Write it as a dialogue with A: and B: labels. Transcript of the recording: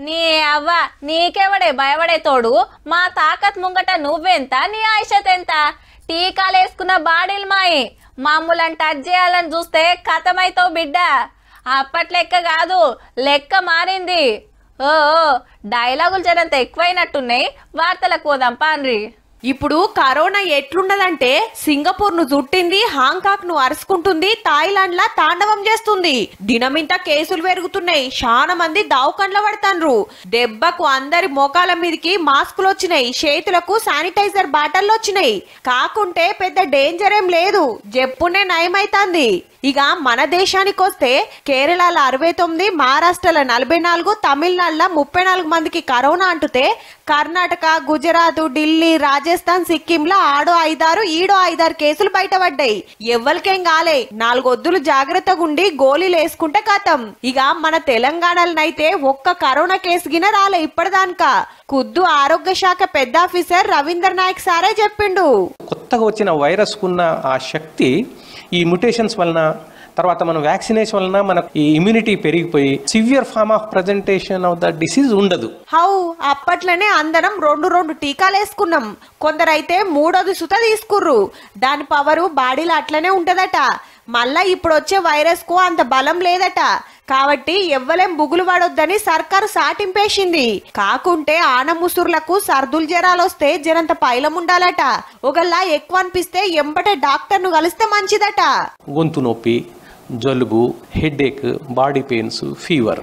A: నీ అవ్వ నీకెవడే భయపడే తోడు మా తాకత్ ముంగట నువ్వెంత నీ ఆయుషత్ ఎంత టీకాలు వేసుకున్న బాడీలు మాయి మామూలని టచ్ చేయాలని చూస్తే కథమైతావు బిడ్డ అప్పట్లెక్క కాదు లెక్క మారింది ఓ డైలాగులు జరంత ఎక్కువైనట్టున్నాయి వార్తలకు పోదాం పాన్రి
B: ఇప్పుడు కరోనా ఎట్లున్నదంటే సింగపూర్ ను చుట్టింది హాంకాంగ్ ను అరుచుకుంటుంది థాయిలాండ్ లా తాండవం చేస్తుంది దినమింత కేసులు పెరుగుతున్నాయి చాలా మంది దావకండ్ల పడతాండ్రు దెబ్బకు అందరి మోకాల మీదకి మాస్కులు వచ్చినాయి చేతులకు శానిటైజర్ బాటల్లో వచ్చినాయి కాకుంటే పెద్ద డేంజర్ ఏం లేదు జప్పునే నయమైతాంది ఇక మన దేశానికి వస్తే కేరళలో 69 మహారాష్ట్రలో 44 తమిళనాడులో 34 మందికి కరోనా అంటుతే కర్ణాటక గుజరాత్ ఢిల్లీ రాజస్థాన్ సిక్కింలో ఆడో 5-6 ఈడో 5-6 కేసులు బయటపడ్డాయి ఎవ్వరికేం కాలే 4 ఒద్దులు జాగ్రత్తగా ఉండి గోళీలు వేసుకుంటే కథం ఇక మన తెలంగాణలోనైతే ఒక్క కరోనా కేసు గిన రాలే ఇప్పటిదాకా కుద్దు ఆరోగ్య శాఖ పెద్ద ఆఫీసర్ రవీందర్ నాయక్ సారే చెప్పిండు
C: కొత్తగా వచ్చిన వైరస్ కున్న ఆ శక్తి ఈ మ్యుటేషన్స్ వలన తర్వాత మనం వ్యాక్సినేషన్ వలన మనకు ఈ ఇమ్యూనిటీ పెరిగిపోయి severe form of presentation of the disease ఉండదు
B: హౌ అప్పట్లోనే అందరం 2 టీకాలు వేసుకున్నాం కొందరైతే 3వ సుత తీసుకుర్రు దాని పవరు బాడీలో అట్లనే ఉంటదట మళ్ళా ఇప్పుడు వచ్చే వైరస్ కు అంత బలం లేదట కాబట్టి ఎవ్వలేం బుగులు పడొద్దని సర్కారు సాటింపేసింది కాకుంటే ఆనముసుర్లకు సర్దులు జ్వరాలు వస్తే జరంత పైలం ఉండాలట ఒకలా ఎక్కువ అనిపిస్తే ఎంబటే డాక్టర్ ను కలిస్తే మంచిదట
C: గొంతు నొప్పి జలుబు హెడేక్ బాడీ పెయిన్స్ ఫీవర్